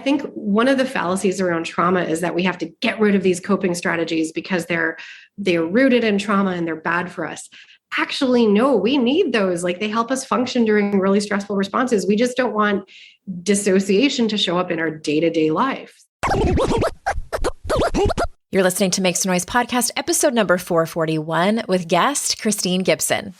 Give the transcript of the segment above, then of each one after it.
think one of the fallacies around trauma is that we have to get rid of these coping strategies because they're rooted in trauma and they're bad for us. Actually, no, we need those. Like, they help us function during really stressful responses. We just don't want dissociation to show up in our day-to-day life. You're listening to Make Some Noise podcast, episode number 441 with guest Christine Gibson.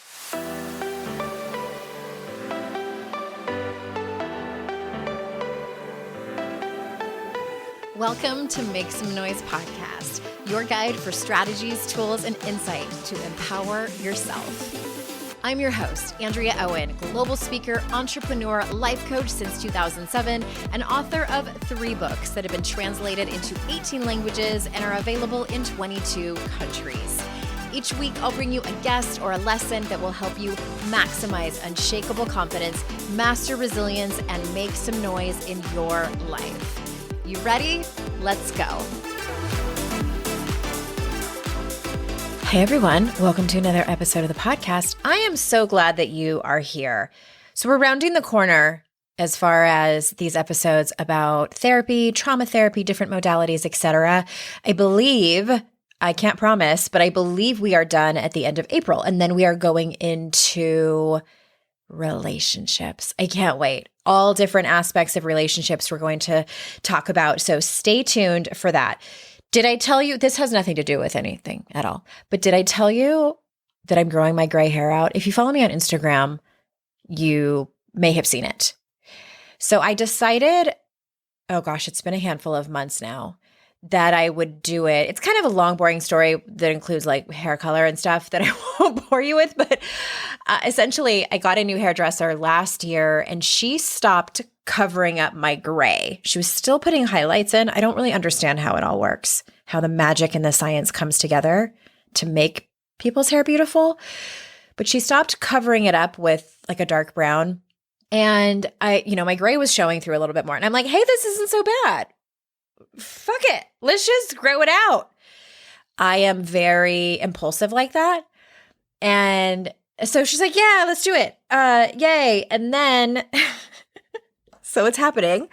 Welcome to Make Some Noise podcast, your guide for strategies, tools, and insight to empower yourself. I'm your host, Andrea Owen, global speaker, entrepreneur, life coach since 2007, and author of 3 books that have been translated into 18 languages and are available in 22 countries. Each week, I'll bring you a guest or a lesson that will help you maximize unshakable confidence, master resilience, and make some noise in your life. You ready? Let's go. Hey everyone, welcome to another episode of the podcast. I am so glad that you are here. So we're rounding the corner as far as these episodes about therapy, trauma therapy, different modalities, etc. I believe, I can't promise, but I believe we are done at the end of April, and then we are going into relationships. I can't wait. All different aspects of relationships we're going to talk about. So stay tuned for that. Did I tell you, this has nothing to do with anything at all, but did I tell you that I'm growing my gray hair out? If you follow me on Instagram, you may have seen it. So I decided, oh gosh, it's been a handful of months now, that I would do it. It's kind of a long, boring story that includes like hair color and stuff that I won't bore you with. But essentially, I got a new hairdresser last year and she stopped covering up my gray. She was still putting highlights in. I don't really understand how it all works, how the magic and the science comes together to make people's hair beautiful. But she stopped covering it up with like a dark brown. And my gray was showing through a little bit more. And I'm like, hey, this isn't so bad. Fuck it. Let's just grow it out. I am very impulsive like that. And so she's like, yeah, let's do it. Yay. And then, so it's happening.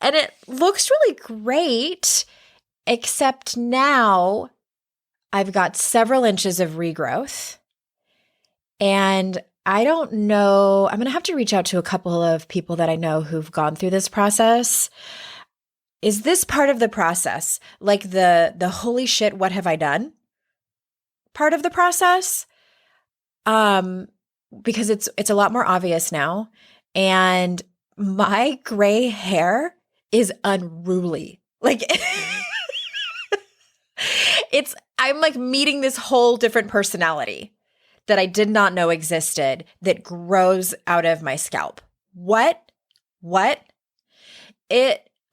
And it looks really great, except now I've got several inches of regrowth. And I don't know, I'm going to have to reach out to a couple of people that I know who've gone through this process. Is this part of the process? Like the holy shit, what have I done part of the process? Because it's a lot more obvious now. And my gray hair is unruly. Like I'm like meeting this whole different personality that I did not know existed that grows out of my scalp. What?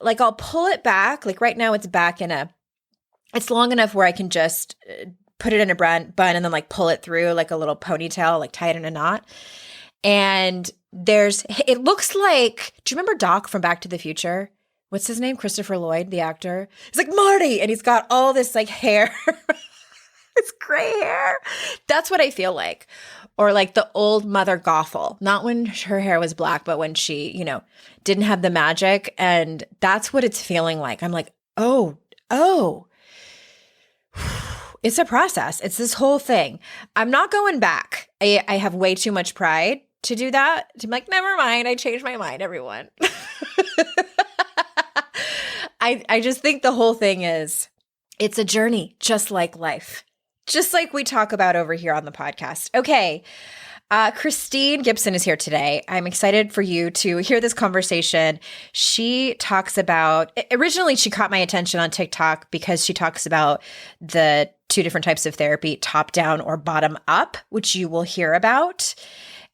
Like I'll pull it back. Like right now it's back it's long enough where I can just put it in a bun and then like pull it through like a little ponytail, like tie it in a knot. And it looks like, do you remember Doc from Back to the Future? What's his name? Christopher Lloyd, the actor. He's like, Marty. And he's got all this like hair, this gray hair. That's what I feel like. Or like the old Mother Gothel, not when her hair was black, but when she, didn't have the magic. And that's what it's feeling like. I'm like, oh, it's a process. It's this whole thing. I'm not going back. I have way too much pride to do that. To be like, never mind. I changed my mind, everyone. I just think the whole thing is, it's a journey, just like life. Just like we talk about over here on the podcast. Okay. Christine Gibson is here today. I'm excited for you to hear this conversation. She talks about, originally she caught my attention on TikTok because she talks about the 2 different types of therapy, top down or bottom up, which you will hear about.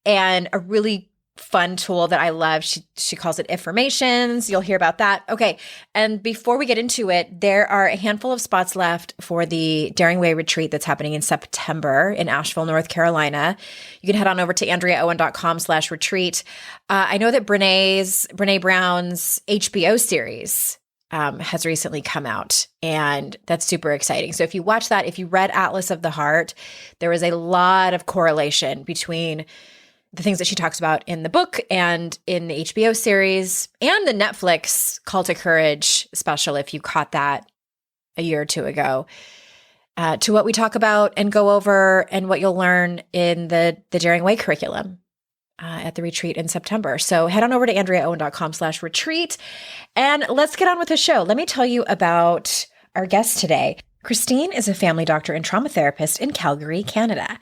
And a really fun tool that I love. She calls it affirmations. You'll hear about that. Okay. And before we get into it, there are a handful of spots left for the Daring Way retreat that's happening in September in Asheville, North Carolina. You can head on over to andreaowen.com/retreat. I know that Brene Brown's HBO series has recently come out, and that's super exciting. So if you watch that, if you read Atlas of the Heart, there was a lot of correlation between the things that she talks about in the book and in the HBO series and the Netflix Call to Courage special, if you caught that a year or two ago, to what we talk about and go over and what you'll learn in the Daring Way curriculum at the retreat in September. So head on over to AndreaOwen.com/retreat and let's get on with the show. Let me tell you about our guest today. Christine is a family doctor and trauma therapist in Calgary, Canada.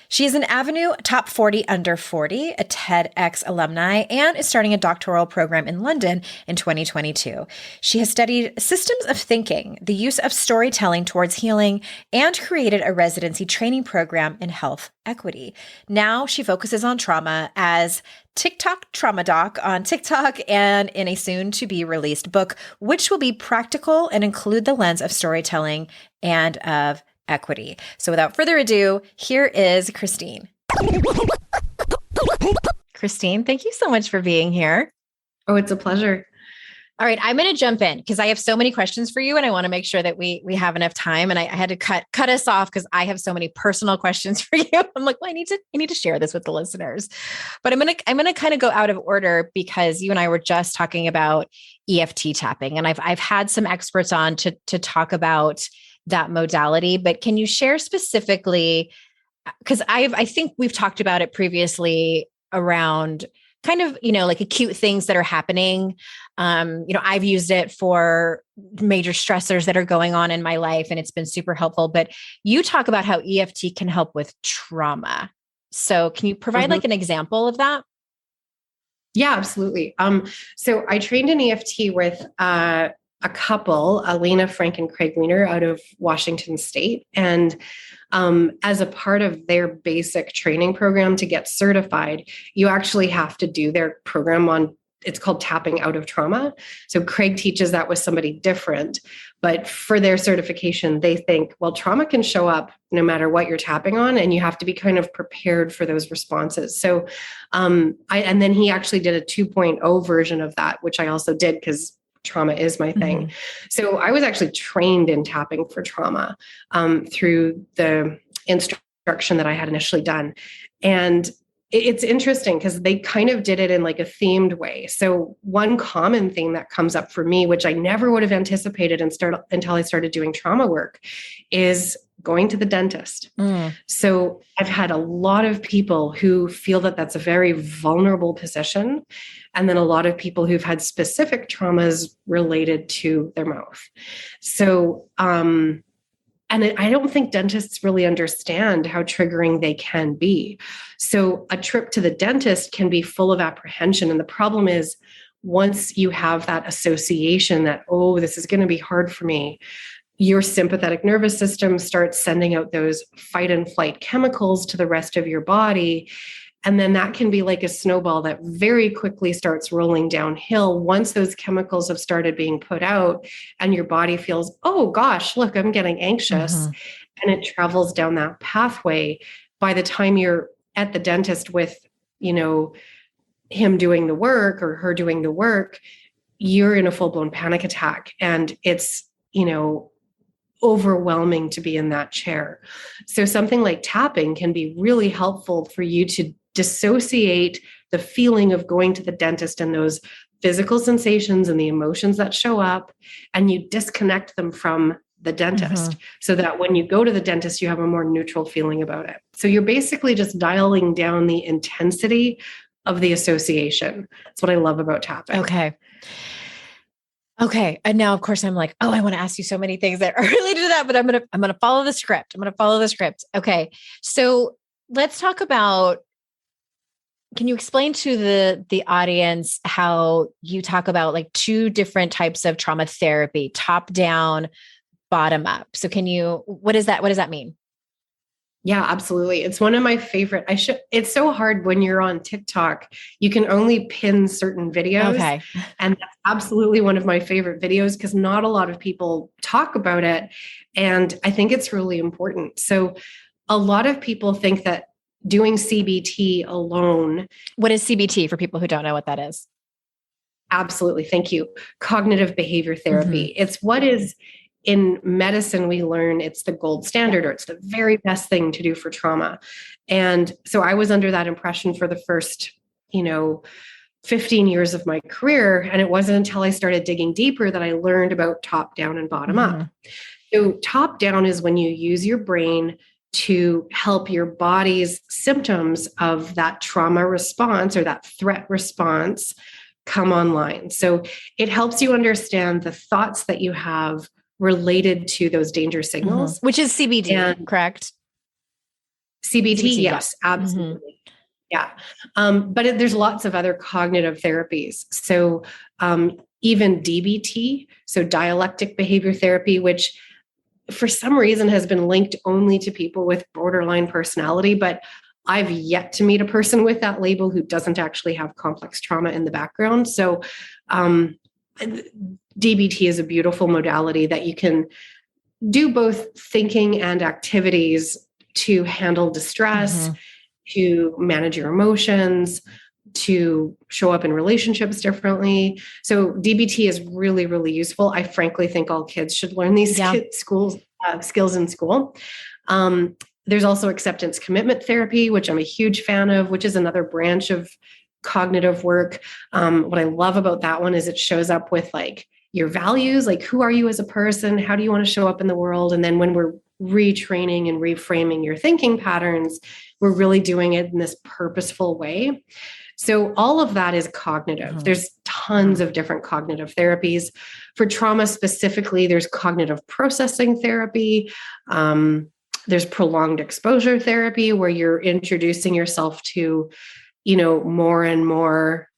She is an Avenue Top 40 Under 40, a TEDx alumni, and is starting a doctoral program in London in 2022. She has studied systems of thinking, the use of storytelling towards healing, and created a residency training program in health equity. Now she focuses on trauma as TikTok Trauma Doc on TikTok and in a soon-to-be released book, which will be practical and include the lens of storytelling and of equity. So without further ado, here is Christine. Christine, thank you so much for being here. Oh, it's a pleasure. All right, I'm going to jump in because I have so many questions for you and I want to make sure that we have enough time. And I had to cut us off because I have so many personal questions for you. I'm like, well, I need to share this with the listeners. But I'm going to kind of go out of order because you and I were just talking about EFT tapping, and I've had some experts on to talk about that modality, but can you share specifically, because I think we've talked about it previously around kind of, like acute things that are happening. I've used it for major stressors that are going on in my life and it's been super helpful, but you talk about how EFT can help with trauma. So can you provide like an example of that? Yeah, absolutely. So I trained in EFT with, a couple, Elena Frank and Craig Weiner out of Washington State. And as a part of their basic training program to get certified, you actually have to do their program on, it's called Tapping Out of Trauma. So Craig teaches that with somebody different, but for their certification, they think, well, trauma can show up no matter what you're tapping on, and you have to be kind of prepared for those responses. So, and then he actually did a 2.0 version of that, which I also did because trauma is my thing. Mm-hmm. So I was actually trained in tapping for trauma through the instruction that I had initially done. And it's interesting because they kind of did it in like a themed way. So one common thing that comes up for me, which I never would have anticipated until I started doing trauma work, is going to the dentist. So I've had a lot of people who feel that that's a very vulnerable position. And then a lot of people who've had specific traumas related to their mouth. So, and I don't think dentists really understand how triggering they can be. So a trip to the dentist can be full of apprehension. And the problem is once you have that association that, oh, this is going to be hard for me, your sympathetic nervous system starts sending out those fight and flight chemicals to the rest of your body. And then that can be like a snowball that very quickly starts rolling downhill once those chemicals have started being put out and your body feels, oh gosh, look, I'm getting anxious. And it travels down that pathway. By the time you're at the dentist with, him doing the work or her doing the work, you're in a full-blown panic attack. And it's, overwhelming to be in that chair. So something like tapping can be really helpful for you to dissociate the feeling of going to the dentist and those physical sensations and the emotions that show up, and you disconnect them from the dentist so that when you go to the dentist, you have a more neutral feeling about it. So you're basically just dialing down the intensity of the association. That's what I love about tapping. Okay. And now, of course, I'm like, oh, I want to ask you so many things that are related to that, but I'm going to follow the script. Okay. So let's talk about, can you explain to the audience how you talk about like two different types of trauma therapy, top down, bottom up? So what does that mean? Yeah, absolutely. It's one of my favorite. It's so hard when you're on TikTok, you can only pin certain videos. Okay. And that's absolutely one of my favorite videos because not a lot of people talk about it. And I think it's really important. So a lot of people think that doing CBT alone. What is CBT for people who don't know what that is? Absolutely. Thank you. Cognitive behavior therapy. It's what is in medicine, we learn it's the gold standard or it's the very best thing to do for trauma. And so I was under that impression for the first, 15 years of my career. And it wasn't until I started digging deeper that I learned about top down and bottom up. So top down is when you use your brain to help your body's symptoms of that trauma response or that threat response come online. So it helps you understand the thoughts that you have related to those danger signals. Which is CBT, correct? CBT, yes, absolutely. Yeah. But there's lots of other cognitive therapies. So even DBT, so dialectic behavior therapy, which for some reason has been linked only to people with borderline personality, but I've yet to meet a person with that label who doesn't actually have complex trauma in the background. So DBT is a beautiful modality that you can do both thinking and activities to handle distress, to manage your emotions, to show up in relationships differently. So DBT is really, really useful. I frankly think all kids should learn these skills in school. There's also acceptance commitment therapy, which I'm a huge fan of, which is another branch of cognitive work. What I love about that one is it shows up with like your values, like who are you as a person? How do you want to show up in the world? And then when we're retraining and reframing your thinking patterns, we're really doing it in this purposeful way. So all of that is cognitive. There's tons of different cognitive therapies. For trauma specifically, there's cognitive processing therapy. There's prolonged exposure therapy, where you're introducing yourself to, more and more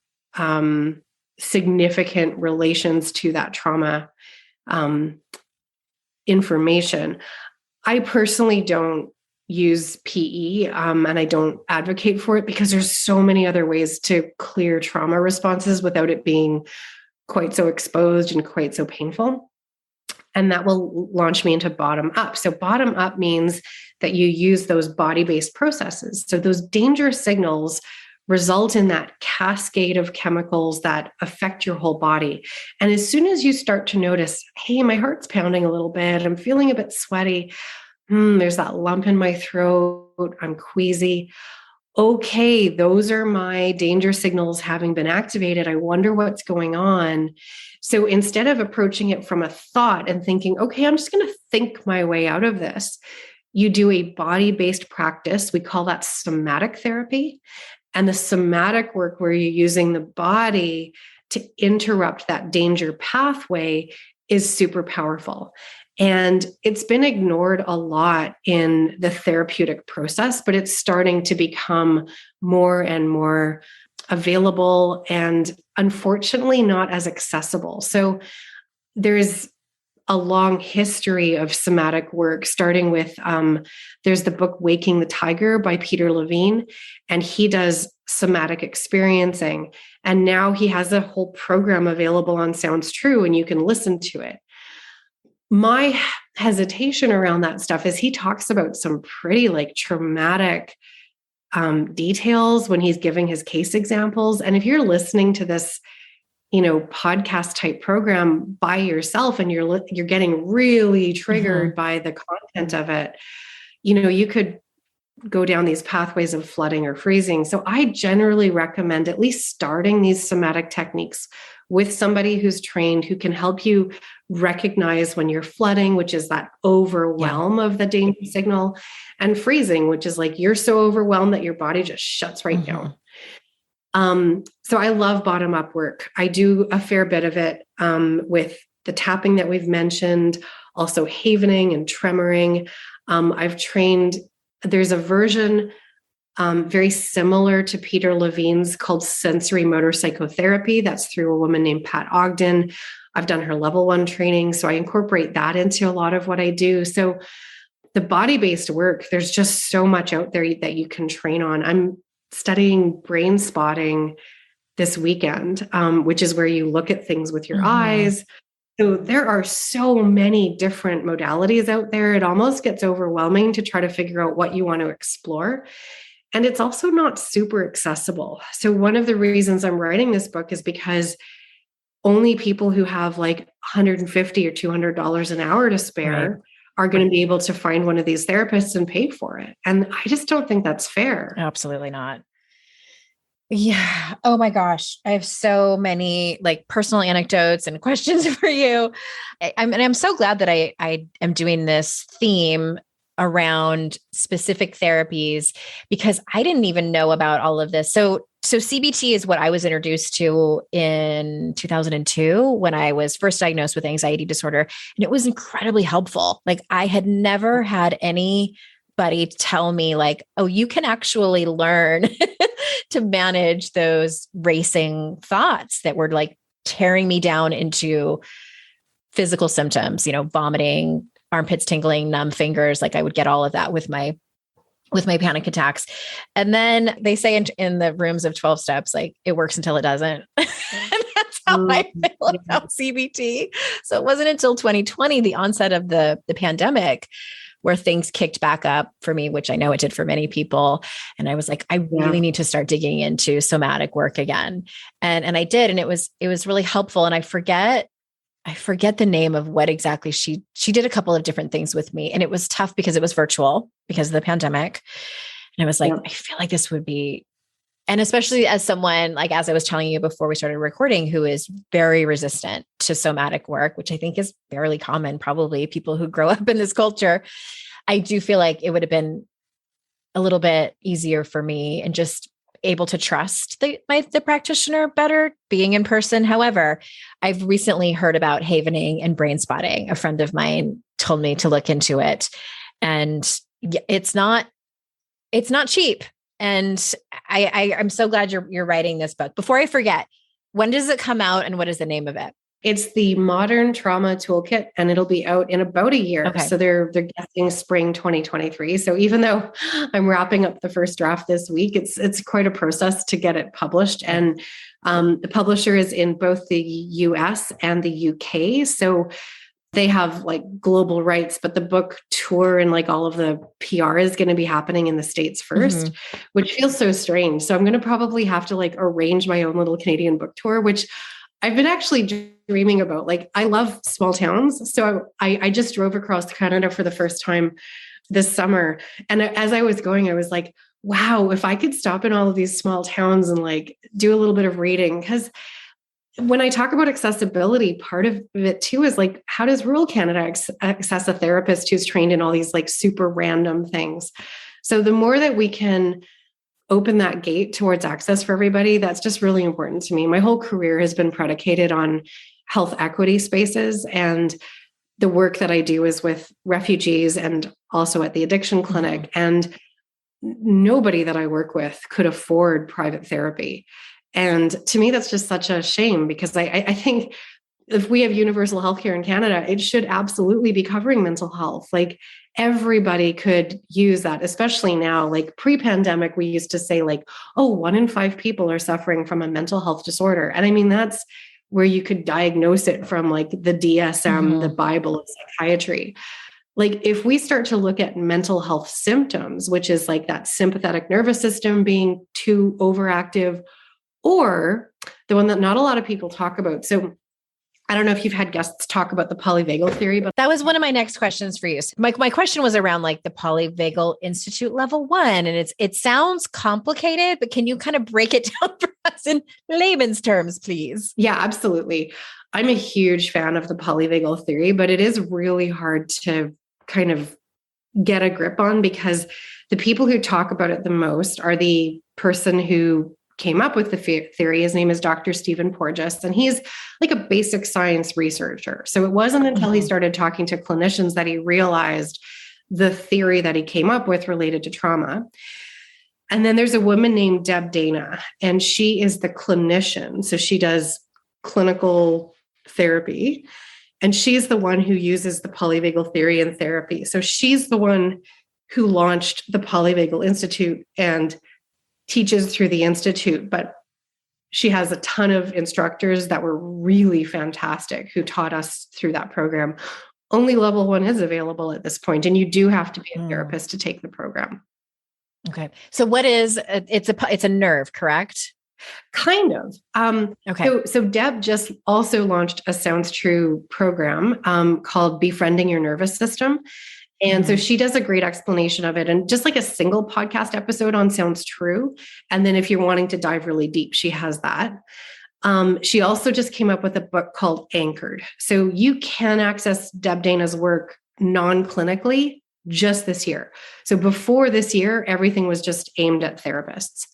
significant relations to that trauma information. I personally don't use PE and I don't advocate for it because there's so many other ways to clear trauma responses without it being quite so exposed and quite so painful. And that will launch me into bottom up. So bottom up means that you use those body-based processes. So those danger signals result in that cascade of chemicals that affect your whole body. And as soon as you start to notice, hey, my heart's pounding a little bit, I'm feeling a bit sweaty, there's that lump in my throat, I'm queasy. Okay, those are my danger signals having been activated. I wonder what's going on. So instead of approaching it from a thought and thinking, okay, I'm just going to think my way out of this, you do a body-based practice. We call that somatic therapy. And the somatic work where you're using the body to interrupt that danger pathway is super powerful. And it's been ignored a lot in the therapeutic process, but it's starting to become more and more available and unfortunately not as accessible. So there's a long history of somatic work, starting with, there's the book Waking the Tiger by Peter Levine, and he does somatic experiencing. And now he has a whole program available on Sounds True, and you can listen to it. My hesitation around that stuff is he talks about some pretty traumatic details when he's giving his case examples. And if you're listening to this, podcast type program by yourself and you're getting really triggered by the content of it, you could go down these pathways of flooding or freezing. So I generally recommend at least starting these somatic techniques with somebody who's trained, who can help you recognize when you're flooding, which is that overwhelm of the danger signal, and freezing, which is like you're so overwhelmed that your body just shuts right down. So I love bottom up work. I do a fair bit of it with the tapping that we've mentioned, also havening and tremoring. I've trained, there's a version very similar to Peter Levine's called sensory motor psychotherapy. That's through a woman named Pat Ogden. I've done her level 1 training. So I incorporate that into a lot of what I do. So the body-based work, there's just so much out there that you can train on. I'm studying brain spotting this weekend, which is where you look at things with your eyes. So there are so many different modalities out there. It almost gets overwhelming to try to figure out what you want to explore. And it's also not super accessible. So one of the reasons I'm writing this book is because only people who have $150 or $200 an hour to spare are going to be able to find one of these therapists and pay for it. And I just don't think that's fair. Absolutely not. Yeah. Oh my gosh. I have so many like personal anecdotes and questions for you. I'm so glad that I am doing this theme around specific therapies because I didn't even know about all of this. So CBT is what I was introduced to in 2002 when I was first diagnosed with anxiety disorder. And it was incredibly helpful. Like I had never had anybody tell me like, oh, you can actually learn to manage those racing thoughts that were like tearing me down into physical symptoms, vomiting, armpits tingling, numb fingers. Like I would get all of that with my panic attacks. And then they say in the rooms of 12 steps, like it works until it doesn't. And that's how I feel about CBT. So it wasn't until 2020, the onset of the pandemic, where things kicked back up for me, which I know it did for many people. And I was like, I really need to start digging into somatic work again. And I did. And it was really helpful. And I forget the name of what exactly she did a couple of different things with me. And it was tough because it was virtual because of the pandemic. And I was like, I feel like this would be, and especially as someone, like, as I was telling you before we started recording, who is very resistant to somatic work, which I think is fairly common, probably people who grow up in this culture. I do feel like it would have been a little bit easier for me and just able to trust the practitioner better being in person. However, I've recently heard about havening and brain spotting. A friend of mine told me to look into it, and it's not cheap. And I'm so glad you're writing this book. Before I forget, when does it come out and what is the name of it? It's the Modern Trauma Toolkit, and it'll be out in about a year. Okay. So they're guessing spring 2023. So even though I'm wrapping up the first draft this week, it's quite a process to get it published. And the publisher is in both the US and the UK. So they have like global rights, but the book tour and like all of the PR is going to be happening in the States first, which feels so strange. So I'm going to probably have to like arrange my own little Canadian book tour, which I've been actually dreaming about. Like, I love small towns. So I just drove across Canada for the first time this summer. And as I was going, I was like, wow, if I could stop in all of these small towns and like do a little bit of reading. Because when I talk about accessibility, part of it too is like, how does rural Canada access a therapist who's trained in all these like super random things? So the more that we can open that gate towards access for everybody, that's just really important to me. My whole career has been predicated on health equity spaces, and the work that I do is with refugees and also at the addiction clinic. And nobody that I work with could afford private therapy. And to me, that's just such a shame, because I think if we have universal healthcare in Canada, it should absolutely be covering mental health. Like, everybody could use that, especially now. Like, pre-pandemic, we used to say like, oh, 1 in 5 people are suffering from a mental health disorder. And I mean, that's where you could diagnose it from like the DSM, the Bible of psychiatry. Like, if we start to look at mental health symptoms, which is like that sympathetic nervous system being too overactive, or the one that not a lot of people talk about. So I don't know if you've had guests talk about the Polyvagal Theory, but that was one of my next questions for you. My question was around like the Polyvagal Institute level 1, and it sounds complicated, but can you kind of break it down for us in layman's terms, please? Yeah, absolutely. I'm a huge fan of the Polyvagal Theory, but it is really hard to kind of get a grip on, because the people who talk about it the most are the person who came up with the theory. His name is Dr. Stephen Porges, and he's like a basic science researcher. So it wasn't until he started talking to clinicians that he realized the theory that he came up with related to trauma. And then there's a woman named Deb Dana, and she is the clinician. So she does clinical therapy, and she's the one who uses the polyvagal theory in therapy. So she's the one who launched the Polyvagal Institute and teaches through the Institute, but she has a ton of instructors that were really fantastic who taught us through that program. Only level 1 is available at this point, and you do have to be a therapist to take the program. Okay. So what is, it's a nerve, correct? Kind of. Okay. So Deb just also launched a Sounds True program called Befriending Your Nervous System. And so she does a great explanation of it, and just like a single podcast episode on Sounds True. And then if you're wanting to dive really deep, she has that. She also just came up with a book called Anchored. So you can access Deb Dana's work non-clinically just this year. So before this year, everything was just aimed at therapists.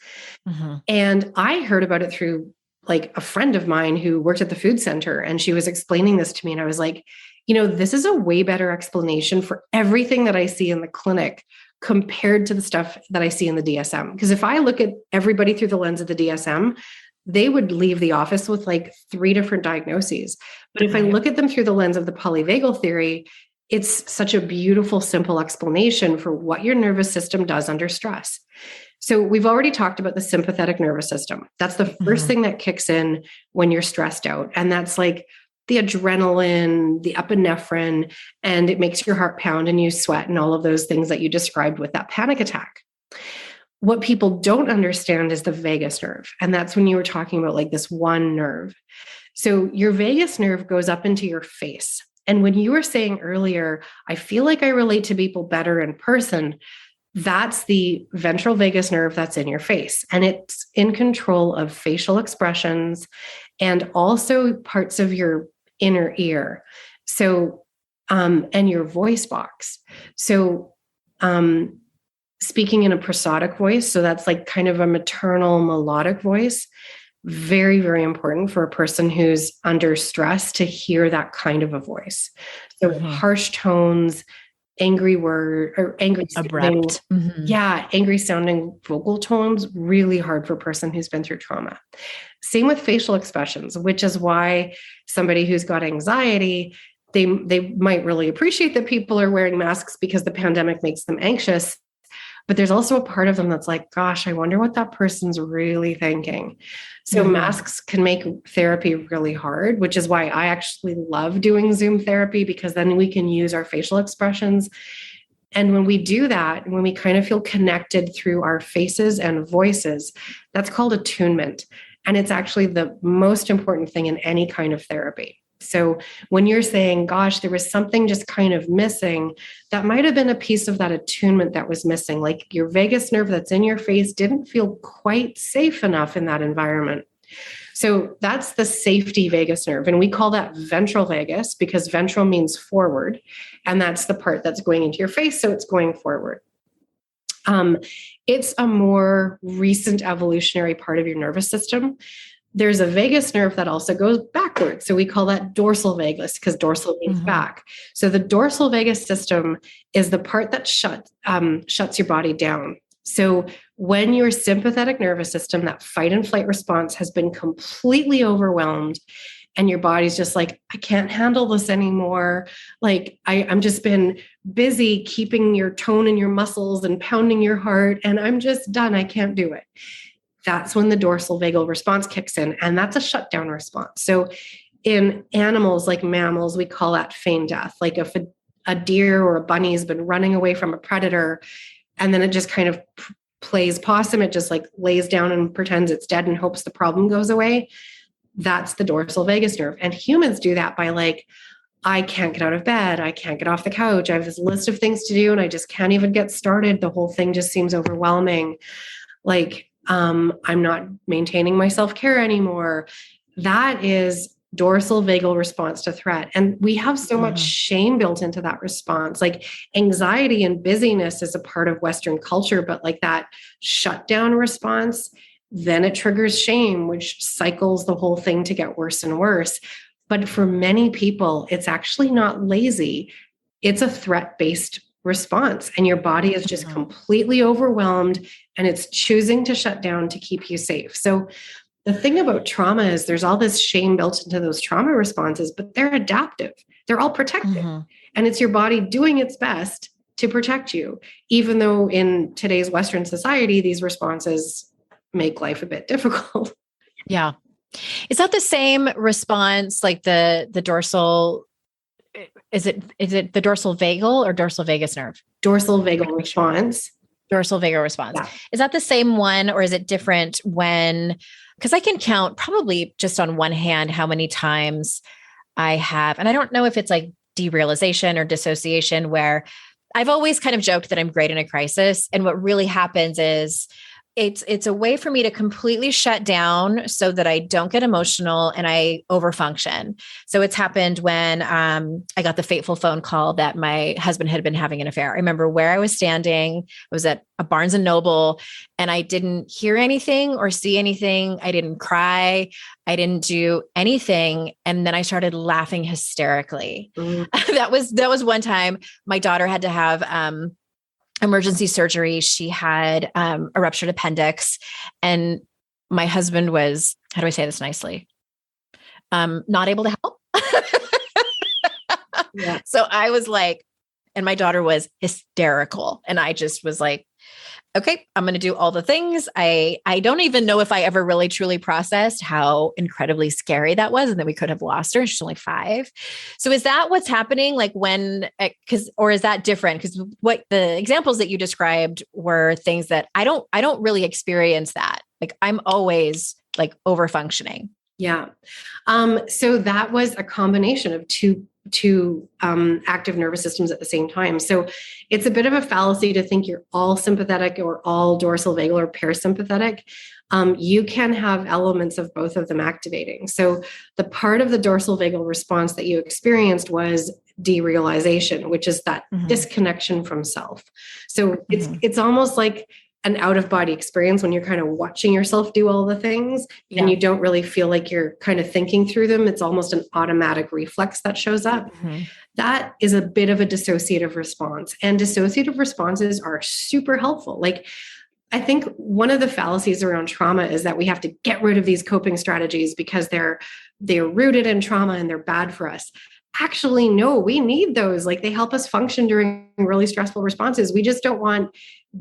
And I heard about it through like a friend of mine who worked at the food center, and she was explaining this to me. And I was like, this is a way better explanation for everything that I see in the clinic compared to the stuff that I see in the DSM. Because if I look at everybody through the lens of the DSM, they would leave the office with like 3 different diagnoses. But if I look at them through the lens of the polyvagal theory, it's such a beautiful, simple explanation for what your nervous system does under stress. So we've already talked about the sympathetic nervous system. That's the first thing that kicks in when you're stressed out. And that's like the adrenaline, the epinephrine, and it makes your heart pound and you sweat and all of those things that you described with that panic attack. What people don't understand is the vagus nerve. And that's when you were talking about like this one nerve. So your vagus nerve goes up into your face. And when you were saying earlier, I feel like I relate to people better in person, that's the ventral vagus nerve that's in your face. And it's in control of facial expressions and also parts of your inner ear. So, and your voice box. So, speaking in a prosodic voice, so that's like kind of a maternal melodic voice, very, very important for a person who's under stress to hear that kind of a voice. So harsh tones, angry word or angry abrupt. Angry sounding vocal tones, really hard for a person who's been through trauma. Same with facial expressions, which is why somebody who's got anxiety, they might really appreciate that people are wearing masks because the pandemic makes them anxious. But there's also a part of them that's like, gosh, I wonder what that person's really thinking. So masks can make therapy really hard, which is why I actually love doing Zoom therapy, because then we can use our facial expressions. And when we do that, when we kind of feel connected through our faces and voices, that's called attunement. And it's actually the most important thing in any kind of therapy. So when you're saying, gosh, there was something just kind of missing, that might have been a piece of that attunement that was missing. Like your vagus nerve that's in your face didn't feel quite safe enough in that environment. So that's the safety vagus nerve. And we call that ventral vagus because ventral means forward. And that's the part that's going into your face. So it's going forward. It's a more recent evolutionary part of your nervous system. There's a vagus nerve that also goes backwards. So we call that dorsal vagus because dorsal means back. So the dorsal vagus system is the part that shuts your body down. So when your sympathetic nervous system, that fight and flight response has been completely overwhelmed and your body's just like, I can't handle this anymore. Like I'm just been busy keeping your tone in your muscles and pounding your heart and I'm just done. I can't do it. That's when the dorsal vagal response kicks in, and that's a shutdown response. So in animals like mammals, we call that feigned death. Like if a deer or a bunny has been running away from a predator, and then it just kind of plays possum, it just like lays down and pretends it's dead and hopes the problem goes away. That's the dorsal vagus nerve. And humans do that by like, I can't get out of bed. I can't get off the couch. I have this list of things to do and I just can't even get started. The whole thing just seems overwhelming. Like, I'm not maintaining my self-care anymore. That is dorsal vagal response to threat. And we have so much shame built into that response. Like anxiety and busyness is a part of Western culture, but like that shutdown response, then it triggers shame, which cycles the whole thing to get worse and worse. But for many people, it's actually not lazy. It's a threat-based response. And your body is just completely overwhelmed and it's choosing to shut down to keep you safe. So the thing about trauma is there's all this shame built into those trauma responses, but they're adaptive. They're all protective. And it's your body doing its best to protect you, even though in today's Western society, these responses make life a bit difficult. Yeah. Is that the same response, like the dorsal? Is it the dorsal vagal or dorsal vagus nerve? Dorsal vagal response. Dorsal vagal response. Yeah. Is that the same one or is it different when, because I can count probably just on one hand how many times I have, and I don't know if it's like derealization or dissociation, where I've always kind of joked that I'm great in a crisis. And what really happens is it's a way for me to completely shut down so that I don't get emotional and I overfunction. So it's happened when I got the fateful phone call that my husband had been having an affair. I remember where I was standing. I was at a Barnes and Noble and I didn't hear anything or see anything. I didn't cry. I didn't do anything. And then I started laughing hysterically. Mm. That was one time my daughter had to have emergency surgery. She had a ruptured appendix, and my husband was, how do I say this nicely? Not able to help. Yeah. So I was like, and my daughter was hysterical. And I just was like, okay, I'm going to do all the things. I don't even know if I ever really truly processed how incredibly scary that was and that we could have lost her. She's only 5. So is that what's happening? Like or is that different? Because what the examples that you described were things that I don't really experience that. Like I'm always like over functioning. Yeah. So that was a combination of two active nervous systems at the same time. So it's a bit of a fallacy to think you're all sympathetic or all dorsal vagal or parasympathetic. You can have elements of both of them activating. So the part of the dorsal vagal response that you experienced was derealization, which is that disconnection from self. So it's almost like an out-of-body experience when you're kind of watching yourself do all the things and you don't really feel like you're kind of thinking through them. It's almost an automatic reflex that shows up. That is a bit of a dissociative response. And dissociative responses are super helpful. Like, I think one of the fallacies around trauma is that we have to get rid of these coping strategies because they're rooted in trauma and they're bad for us. Actually, no, we need those. Like, they help us function during really stressful responses. We just don't want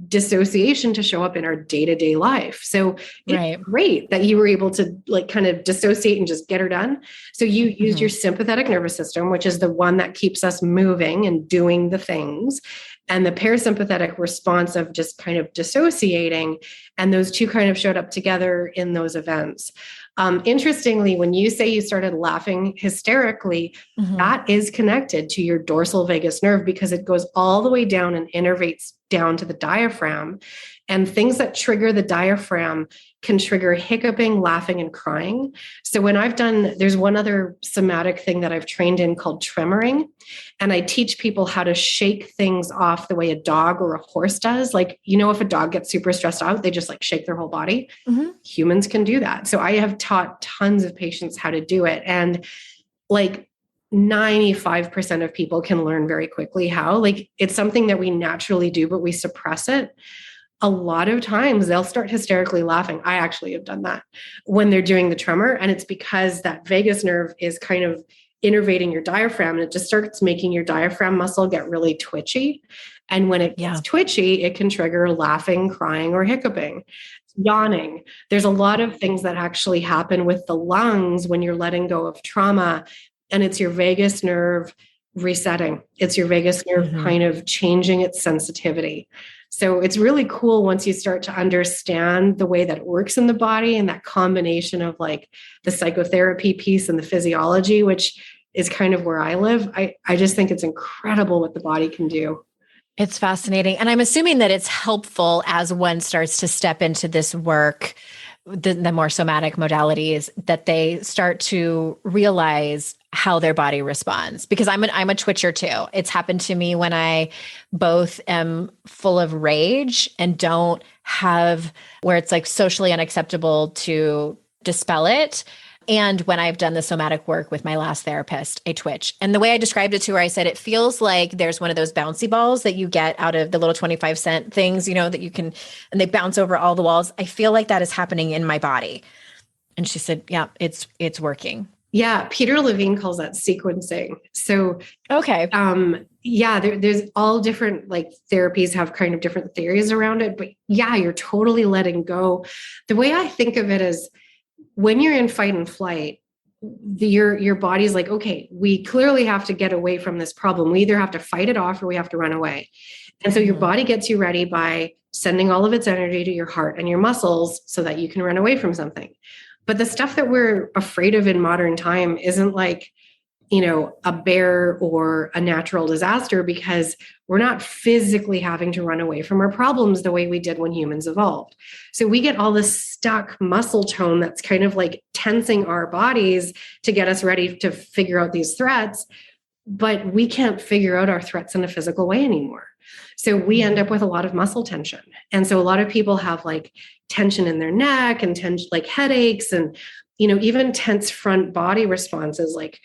dissociation to show up in our day-to-day life. So it's great that you were able to like kind of dissociate and just get her done. So you used your sympathetic nervous system, which is the one that keeps us moving and doing the things, and the parasympathetic response of just kind of dissociating. And those two kind of showed up together in those events. Interestingly, when you say you started laughing hysterically, that is connected to your dorsal vagus nerve because it goes all the way down and innervates down to the diaphragm. And things that trigger the diaphragm can trigger hiccuping, laughing, and crying. So there's one other somatic thing that I've trained in called tremoring. And I teach people how to shake things off the way a dog or a horse does. Like, if a dog gets super stressed out, they just like shake their whole body. Humans can do that. So I have taught tons of patients how to do it. And like 95% of people can learn very quickly how. Like, it's something that we naturally do, but we suppress it. A lot of times they'll start hysterically laughing. I actually have done that when they're doing the tremor. And it's because that vagus nerve is kind of innervating your diaphragm, and it just starts making your diaphragm muscle get really twitchy. And when it gets twitchy, it can trigger laughing, crying, or hiccuping, yawning. There's a lot of things that actually happen with the lungs when you're letting go of trauma. And it's your vagus nerve resetting. It's your vagus nerve kind of changing its sensitivity. So it's really cool once you start to understand the way that it works in the body and that combination of like the psychotherapy piece and the physiology, which is kind of where I live. I just think it's incredible what the body can do. It's fascinating. And I'm assuming that it's helpful as one starts to step into this work, the more somatic modalities, that they start to realize how their body responds. Because I'm a twitcher too. It's happened to me when I both am full of rage and don't have where it's like socially unacceptable to dispel it. And when I've done the somatic work with my last therapist, I twitch. And the way I described it to her, I said, it feels like there's one of those bouncy balls that you get out of the little 25-cent things, that you can, and they bounce over all the walls. I feel like that is happening in my body. And she said, yeah, it's working. Yeah. Peter Levine calls that sequencing. So, okay. There's all different like therapies have kind of different theories around it, but yeah, you're totally letting go. The way I think of it is when you're in fight and flight, your body's like, okay, we clearly have to get away from this problem. We either have to fight it off or we have to run away. And so your body gets you ready by sending all of its energy to your heart and your muscles so that you can run away from something. But the stuff that we're afraid of in modern time isn't like, a bear or a natural disaster, because we're not physically having to run away from our problems the way we did when humans evolved. So we get all this stuck muscle tone that's kind of like tensing our bodies to get us ready to figure out these threats, but we can't figure out our threats in a physical way anymore. So we end up with a lot of muscle tension. And so a lot of people have like tension in their neck and tension, like headaches, and, even tense front body responses, like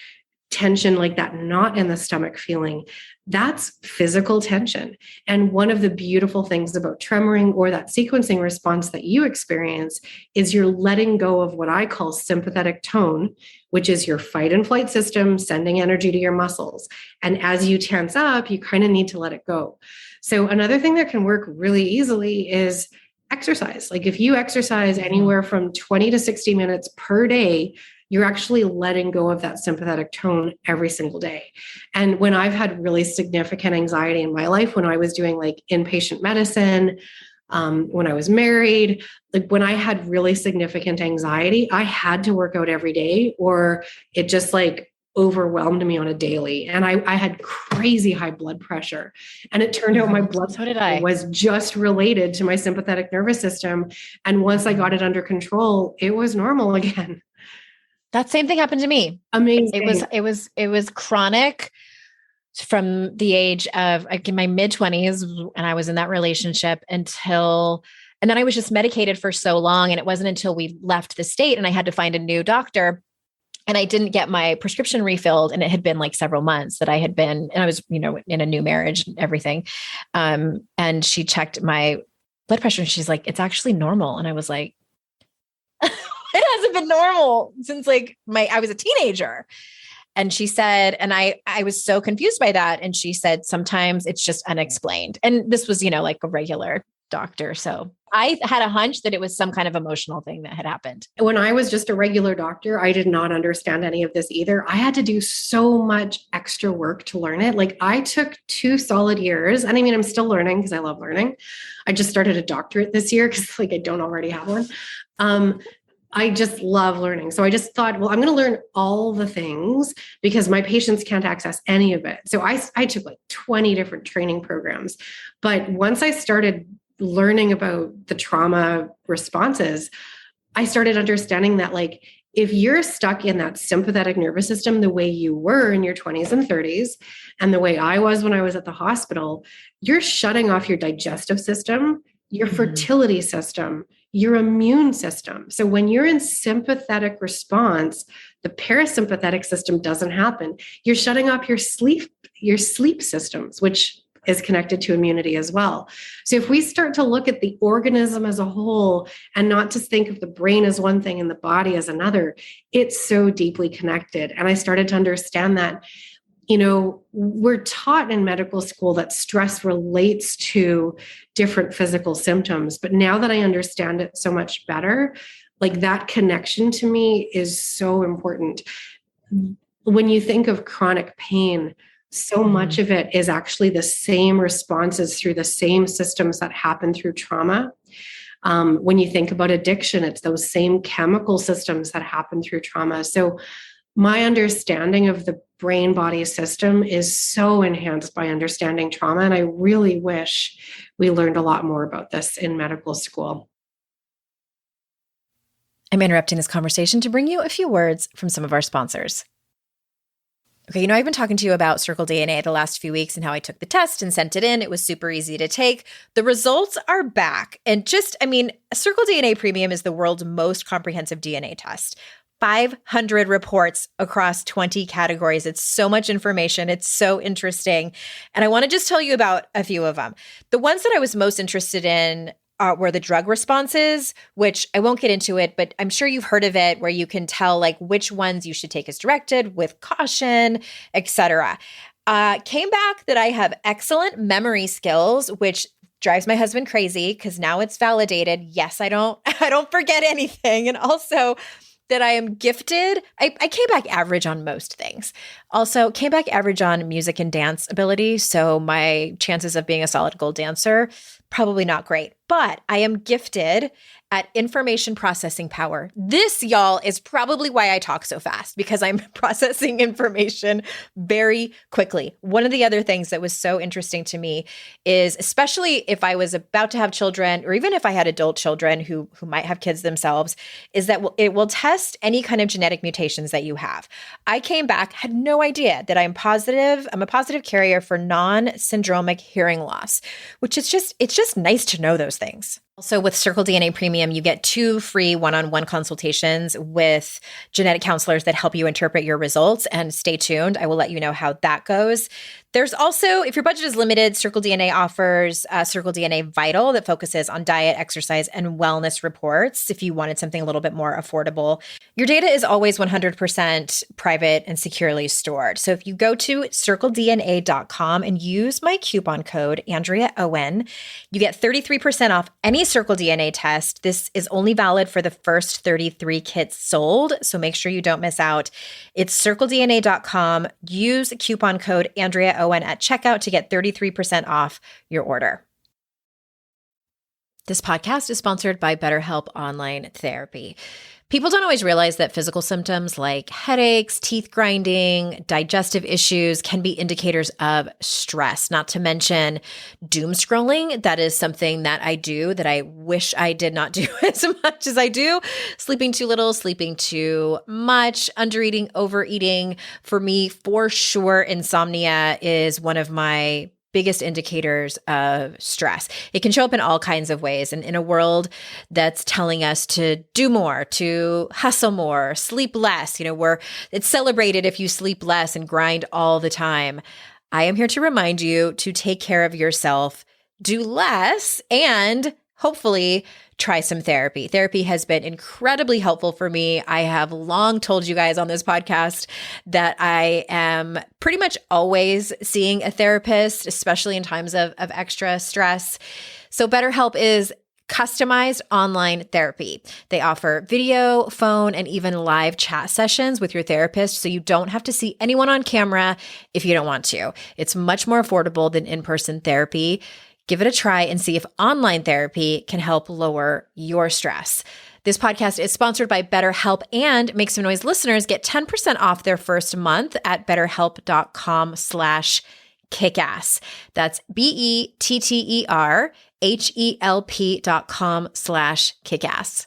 tension, like that knot in the stomach feeling. That's physical tension. And one of the beautiful things about tremoring, or that sequencing response that you experience, is you're letting go of what I call sympathetic tone, which is your fight and flight system sending energy to your muscles. And as you tense up, you kind of need to let it go. So another thing that can work really easily is exercise. Like if you exercise anywhere from 20 to 60 minutes per day, you're actually letting go of that sympathetic tone every single day. And when I've had really significant anxiety in my life, when I was doing like inpatient medicine, when I was married, like when I had really significant anxiety, I had to work out every day, or it just like overwhelmed me on a daily. And I had crazy high blood pressure. And it turned out my blood pressure was just related to my sympathetic nervous system. And once I got it under control, it was normal again. That same thing happened to me. Amazing. It was chronic from the age of like in my mid-20s, and I was in that relationship and then I was just medicated for so long. And it wasn't until we left the state and I had to find a new doctor, and I didn't get my prescription refilled. And it had been like several months that I had been, and I was, in a new marriage and everything. And she checked my blood pressure and she's like, it's actually normal. And I was like, it hasn't been normal since like I was a teenager. And she said, and I was so confused by that. And she said, sometimes it's just unexplained. And this was, like a regular doctor. So I had a hunch that it was some kind of emotional thing that had happened. When I was just a regular doctor, I did not understand any of this either. I had to do so much extra work to learn it. Like I took 2 solid years. And I mean, I'm still learning because I love learning. I just started a doctorate this year because like I don't already have one. I just love learning. So I just thought, well, I'm going to learn all the things because my patients can't access any of it. So I took like 20 different training programs. But once I started learning about the trauma responses, I started understanding that like, if you're stuck in that sympathetic nervous system the way you were in your 20s and 30s, and the way I was when I was at the hospital, you're shutting off your digestive system, your fertility system, your immune system. So when you're in sympathetic response, the parasympathetic system doesn't happen. You're shutting off your sleep systems, which is connected to immunity as well. So if we start to look at the organism as a whole and not just think of the brain as one thing and the body as another, it's so deeply connected. And I started to understand that, we're taught in medical school that stress relates to different physical symptoms. But now that I understand it so much better, like that connection to me is so important. When you think of chronic pain, so much of it is actually the same responses through the same systems that happen through trauma. When you think about addiction, it's those same chemical systems that happen through trauma. So my understanding of the brain-body system is so enhanced by understanding trauma. And I really wish we learned a lot more about this in medical school. I'm interrupting this conversation to bring you a few words from some of our sponsors. Okay, I've been talking to you about Circle DNA the last few weeks and how I took the test and sent it in. It was super easy to take. The results are back. And Circle DNA Premium is the world's most comprehensive DNA test. 500 reports across 20 categories. It's so much information. It's so interesting. And I want to just tell you about a few of them. The ones that I was most interested in were the drug responses, which I won't get into it, but I'm sure you've heard of it, where you can tell like which ones you should take as directed with caution, etc. Came back that I have excellent memory skills, which drives my husband crazy because now it's validated. Yes, I don't forget anything. And also that I am gifted. I came back average on most things. Also came back average on music and dance ability. So my chances of being a solid gold dancer probably not great, but I am gifted at information processing power. This, y'all, is probably why I talk so fast, because I'm processing information very quickly. One of the other things that was so interesting to me is, especially if I was about to have children, or even if I had adult children who might have kids themselves, is that it will test any kind of genetic mutations that you have. I came back, had no idea that I'm a positive carrier for non-syndromic hearing loss, which is it's just nice to know those things. Also, with Circle DNA Premium, you get 2 free one-on-one consultations with genetic counselors that help you interpret your results. And stay tuned. I will let you know how that goes. There's also, if your budget is limited, Circle DNA offers Circle DNA Vital that focuses on diet, exercise, and wellness reports if you wanted something a little bit more affordable. Your data is always 100% private and securely stored. So if you go to circledna.com and use my coupon code, Andrea Owen, you get 33% off any Circle DNA test. This is only valid for the first 33 kits sold, so make sure you don't miss out. It's circledna.com. Use coupon code Andrea Owen at checkout to get 33% off your order. This podcast is sponsored by BetterHelp Online Therapy. People don't always realize that physical symptoms like headaches, teeth grinding, digestive issues can be indicators of stress, not to mention doom scrolling. That is something that I do that I wish I did not do as much as I do. Sleeping too little, sleeping too much, undereating, overeating. For me, for sure, insomnia is one of my biggest indicators of stress. It can show up in all kinds of ways. And in a world that's telling us to do more, to hustle more, sleep less, it's celebrated if you sleep less and grind all the time. I am here to remind you to take care of yourself, do less, and hopefully try some therapy. Therapy has been incredibly helpful for me. I have long told you guys on this podcast that I am pretty much always seeing a therapist, especially in times of extra stress. So BetterHelp is customized online therapy. They offer video, phone, and even live chat sessions with your therapist, so you don't have to see anyone on camera if you don't want to. It's much more affordable than in-person therapy. Give it a try and see if online therapy can help lower your stress. This podcast is sponsored by BetterHelp, and Make Some Noise listeners get 10% off their first month at betterhelp.com/kickass. That's BetterHelp.com/kickass.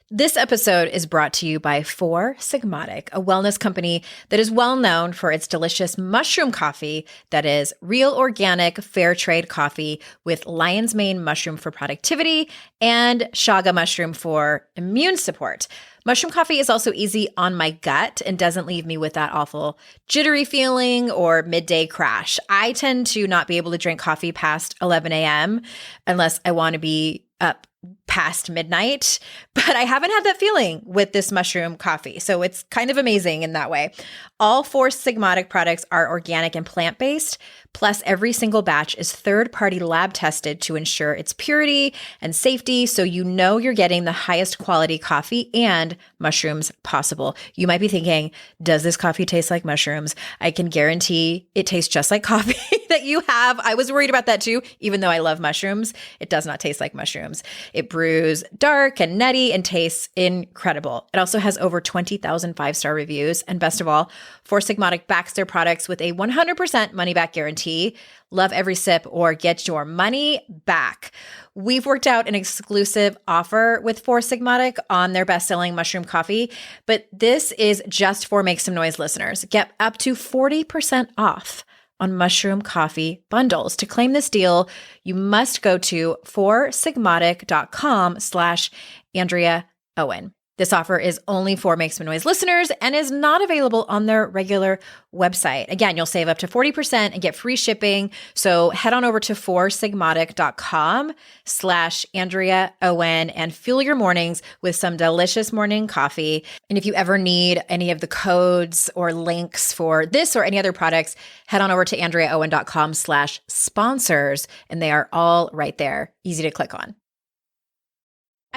This episode is brought to you by Four Sigmatic, a wellness company that is well known for its delicious mushroom coffee that is real organic, fair trade coffee with lion's mane mushroom for productivity and chaga mushroom for immune support. Mushroom coffee is also easy on my gut and doesn't leave me with that awful jittery feeling or midday crash. I tend to not be able to drink coffee past 11 a.m. unless I want to be up past midnight, but I haven't had that feeling with this mushroom coffee. So it's kind of amazing in that way. All Four Sigmatic products are organic and plant-based, plus every single batch is third-party lab tested to ensure its purity and safety, so you know you're getting the highest quality coffee and mushrooms possible. You might be thinking, does this coffee taste like mushrooms? I can guarantee it tastes just like coffee that you have. I was worried about that too, even though I love mushrooms. It does not taste like mushrooms. It brews dark and nutty and tastes incredible. It also has over 20,000 five-star reviews. And best of all, Four Sigmatic backs their products with a 100% money-back guarantee. Love every sip or get your money back. We've worked out an exclusive offer with Four Sigmatic on their best-selling mushroom coffee, but this is just for Make Some Noise listeners. Get up to 40% off on mushroom coffee bundles. To claim this deal, you must go to foursigmatic.com/Andrea Owen. This offer is only for Make Some Noise listeners and is not available on their regular website. Again, you'll save up to 40% and get free shipping. So head on over to foursigmatic.com/Andrea Owen and fuel your mornings with some delicious morning coffee. And if you ever need any of the codes or links for this or any other products, head on over to AndreaOwen.com/sponsors, and they are all right there. Easy to click on.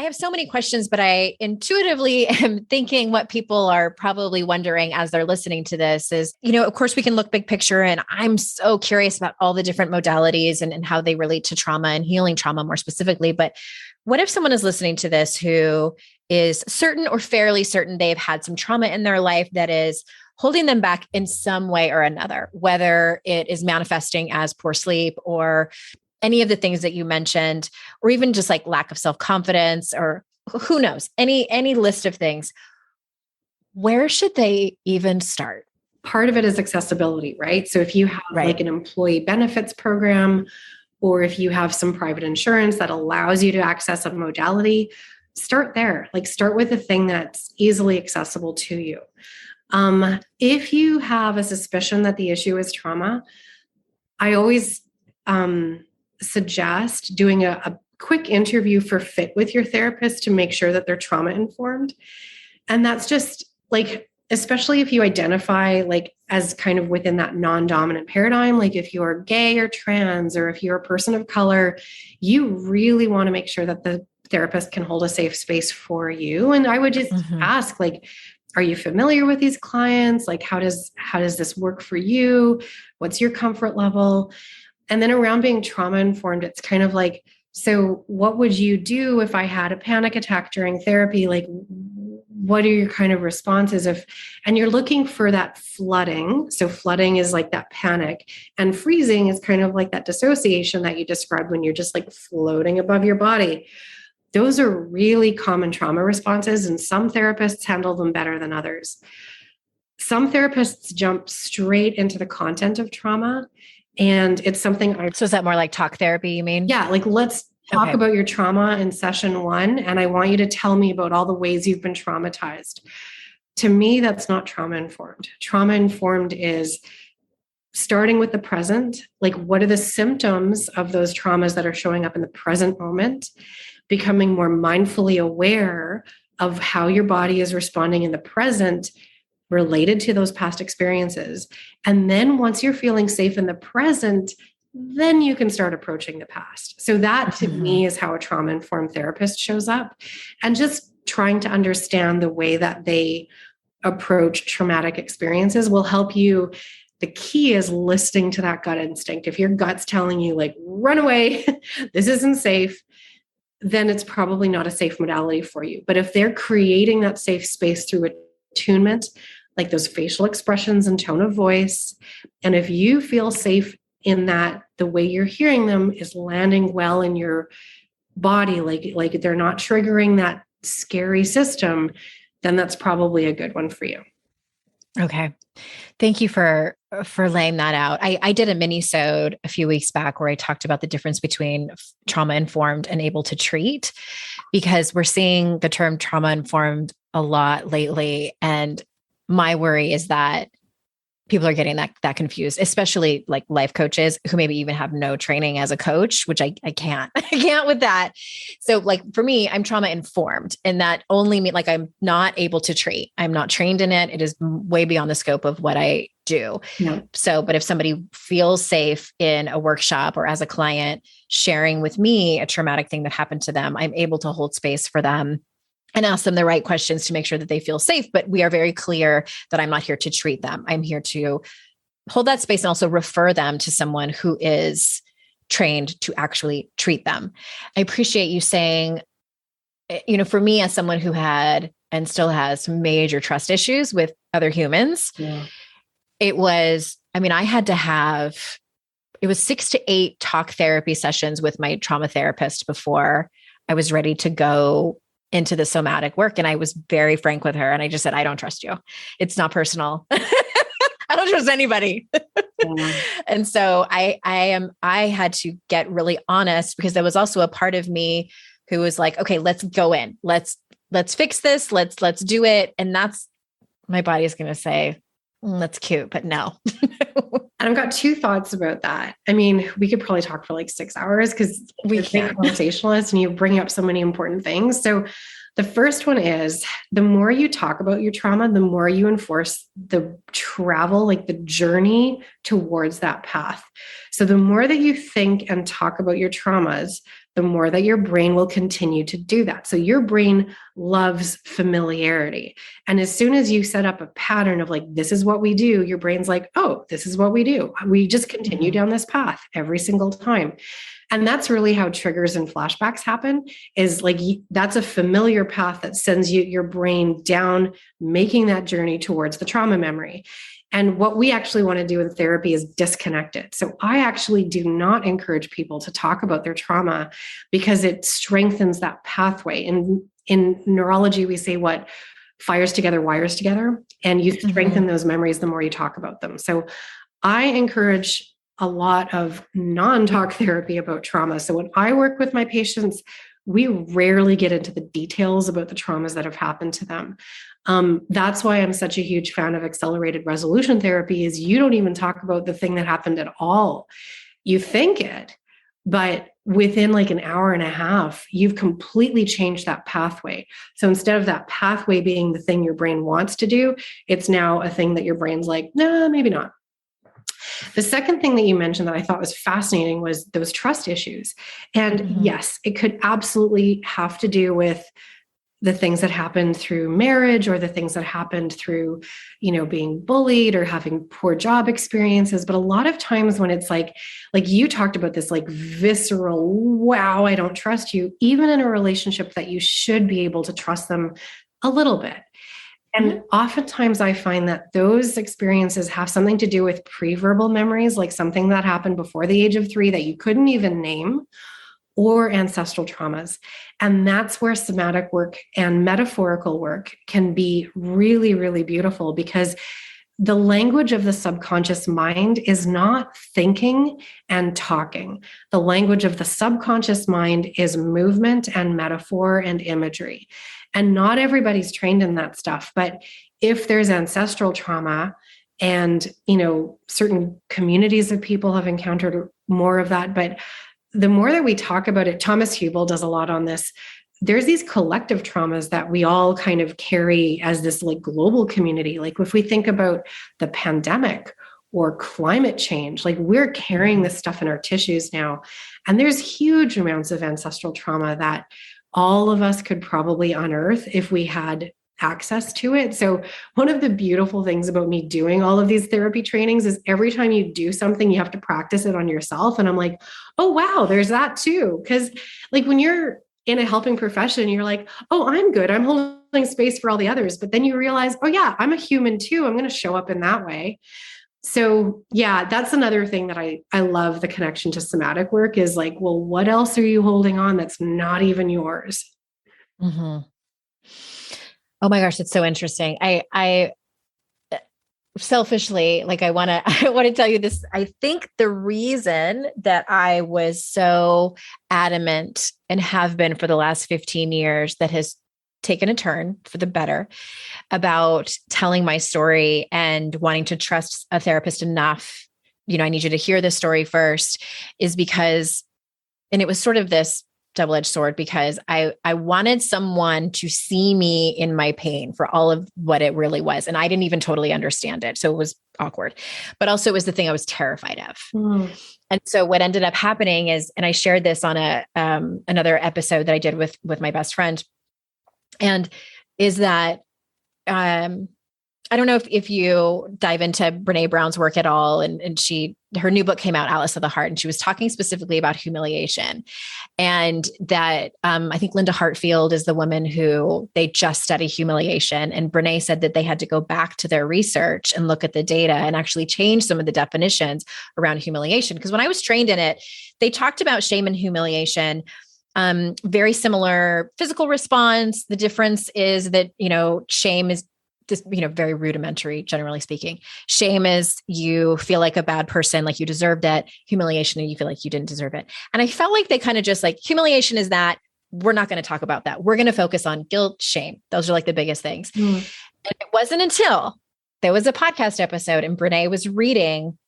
I have so many questions, but I intuitively am thinking what people are probably wondering as they're listening to this is, of course we can look big picture, and I'm so curious about all the different modalities and how they relate to trauma and healing trauma more specifically. But what if someone is listening to this who is certain or fairly certain they've had some trauma in their life that is holding them back in some way or another, whether it is manifesting as poor sleep or any of the things that you mentioned, or even just like lack of self-confidence, or who knows, any list of things. Where should they even start? Part of it is accessibility, right? So if you have like an employee benefits program, or if you have some private insurance that allows you to access a modality, start there. Like start with a thing that's easily accessible to you. If you have a suspicion that the issue is trauma, I always suggest doing a quick interview for fit with your therapist to make sure that they're trauma informed. And that's just like, especially if you identify like as kind of within that non-dominant paradigm, like if you're gay or trans, or if you're a person of color, you really want to make sure that the therapist can hold a safe space for you. And I would just ask, like, are you familiar with these clients? Like, how does this work for you? What's your comfort level? And then around being trauma informed, it's kind of like, so what would you do if I had a panic attack during therapy? Like, what are your kind of responses and you're looking for that flooding. So flooding is like that panic, and freezing is kind of like that dissociation that you described when you're just like floating above your body. Those are really common trauma responses, and some therapists handle them better than others. Some therapists jump straight into the content of trauma, and it's something So is that more like talk therapy, you mean? Yeah, like let's talk about your trauma in session 1, and I want you to tell me about all the ways you've been traumatized. To me, that's not trauma informed. Trauma informed is starting with the present, like what are the symptoms of those traumas that are showing up in the present moment, becoming more mindfully aware of how your body is responding in the present related to those past experiences. And then once you're feeling safe in the present, then you can start approaching the past. So that to me is how a trauma-informed therapist shows up. And just trying to understand the way that they approach traumatic experiences will help you. The key is listening to that gut instinct. If your gut's telling you like, run away, this isn't safe, then it's probably not a safe modality for you. But if they're creating that safe space through attunement, like those facial expressions and tone of voice, and if you feel safe in that, the way you're hearing them is landing well in your body, like they're not triggering that scary system, then that's probably a good one for you. Okay. Thank you for laying that out. I did a mini-sode a few weeks back where I talked about the difference between trauma-informed and able to treat, because we're seeing the term trauma-informed a lot lately. And my worry is that people are getting that confused, especially like life coaches who maybe even have no training as a coach, which I can't, I can't with that. So like for me, I'm trauma informed, and that only means like, I'm not able to treat. I'm not trained in it. It is way beyond the scope of what I do. Yeah. So, but if somebody feels safe in a workshop or as a client sharing with me a traumatic thing that happened to them, I'm able to hold space for them and ask them the right questions to make sure that they feel safe. But we are very clear that I'm not here to treat them. I'm here to hold that space and also refer them to someone who is trained to actually treat them. I appreciate you saying, for me, as someone who had and still has some major trust issues with other humans, it was, I had to have, it was 6 to 8 talk therapy sessions with my trauma therapist before I was ready to go into the somatic work. And I was very frank with her. And I just said, I don't trust you. It's not personal. I don't trust anybody. And so I had to get really honest, because there was also a part of me who was like, okay, let's go in, let's fix this. Let's do it. And that's, my body is going to say, that's cute, but no. And I've got 2 thoughts about that. We could probably talk for like 6 hours because we're big conversationalists and you bring up so many important things. So the first one is, the more you talk about your trauma, the more you enforce the travel, like the journey towards that path. So the more that you think and talk about your traumas, the more that your brain will continue to do that. So your brain loves familiarity. And as soon as you set up a pattern of like, this is what we do, your brain's like, oh, this is what we do. We just continue down this path every single time. And that's really how triggers and flashbacks happen, is like, that's a familiar path that sends your brain down, making that journey towards the trauma memory. And what we actually want to do in therapy is disconnect it. So I actually do not encourage people to talk about their trauma, because it strengthens that pathway. And in neurology, we say what fires together, wires together, and you strengthen those memories the more you talk about them. So I encourage a lot of non-talk therapy about trauma. So when I work with my patients, we rarely get into the details about the traumas that have happened to them. That's why I'm such a huge fan of accelerated resolution therapy, is you don't even talk about the thing that happened at all. You think it, but within like an hour and a half, you've completely changed that pathway. So instead of that pathway being the thing your brain wants to do, it's now a thing that your brain's like, nah, maybe not. The second thing that you mentioned that I thought was fascinating was those trust issues. And yes, it could absolutely have to do with the things that happened through marriage, or the things that happened through, being bullied or having poor job experiences. But a lot of times when it's like you talked about this, like visceral, wow, I don't trust you, even in a relationship that you should be able to trust them a little bit. And oftentimes I find that those experiences have something to do with pre-verbal memories, like something that happened before the age of 3 that you couldn't even name, or ancestral traumas. And that's where somatic work and metaphorical work can be really, really beautiful, because the language of the subconscious mind is not thinking and talking. The language of the subconscious mind is movement and metaphor and imagery. And not everybody's trained in that stuff. But if there's ancestral trauma, and, certain communities of people have encountered more of that, but the more that we talk about it, Thomas Hubel does a lot on this. There's these collective traumas that we all kind of carry as this like global community. Like if we think about the pandemic or climate change, like we're carrying this stuff in our tissues now. And there's huge amounts of ancestral trauma that all of us could probably unearth if we had access to it. So one of the beautiful things about me doing all of these therapy trainings is every time you do something, you have to practice it on yourself. And I'm like, oh, wow, there's that too. Because like when you're in a helping profession, you're like, oh, I'm good. I'm holding space for all the others. But then you realize, oh yeah, I'm a human too. I'm going to show up in that way. So yeah, that's another thing that I love the connection to somatic work is like, well, what else are you holding on that's not even yours? Oh my gosh, it's so interesting. I selfishly, like I want to tell you this. I think the reason that I was so adamant and have been for the last 15 years that has taken a turn for the better about telling my story and wanting to trust a therapist enough, I need you to hear this story first, is because, and it was sort of this double-edged sword, because I wanted someone to see me in my pain for all of what it really was. And I didn't even totally understand it. So it was awkward, but also it was the thing I was terrified of. And so what ended up happening is, and I shared this on another episode that I did with my best friend, and is that, I don't know if you dive into Brene Brown's work at all. And her new book came out, Atlas of the Heart, and she was talking specifically about humiliation. And that I think Linda Hartfield is the woman who they just study humiliation. And Brene said that they had to go back to their research and look at the data and actually change some of the definitions around humiliation. Because when I was trained in it, they talked about shame and humiliation, very similar physical response. The difference is that, shame is this, very rudimentary, generally speaking. Shame is you feel like a bad person, like you deserved it. Humiliation, and you feel like you didn't deserve it. And I felt like they kind of just like, humiliation is that, we're not going to talk about that. We're going to focus on guilt, shame. Those are like the biggest things. And it wasn't until there was a podcast episode and Brene was reading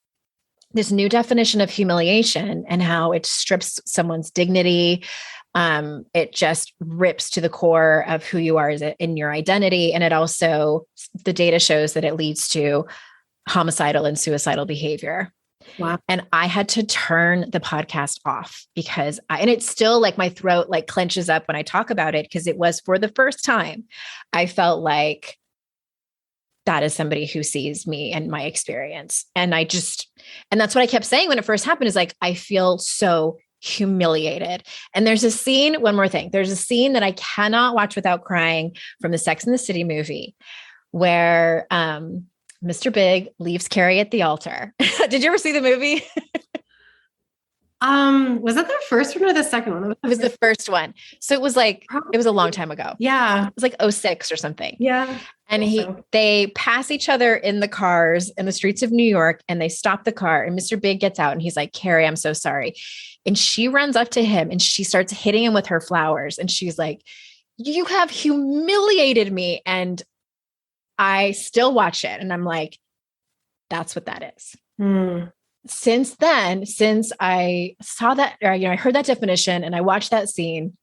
this new definition of humiliation and how it strips someone's dignity. It just rips to the core of who you are in your identity. And it also, the data shows that it leads to homicidal and suicidal behavior. Wow. And I had to turn the podcast off because and it's still like my throat like clenches up when I talk about it, because it was for the first time I felt like that is somebody who sees me and my experience. And that's what I kept saying when it first happened, is like, I feel so humiliated. And there's a scene, one more thing, there's a scene that I cannot watch without crying from the Sex and the City movie where Mr. Big leaves Carrie at the altar. Did you ever see the movie? Was that the first one or the second one? It was the first one. So it was like, it was a long time ago. Yeah. It was like 2006 or something. Yeah. And they pass each other in the cars in the streets of New York, and they stop the car, and Mr. Big gets out and he's like, Carrie, I'm so sorry. And she runs up to him and she starts hitting him with her flowers. And she's like, you have humiliated me. And I still watch it. And I'm like, that's what that is. Since then, since I saw that, or, I heard that definition and I watched that scene,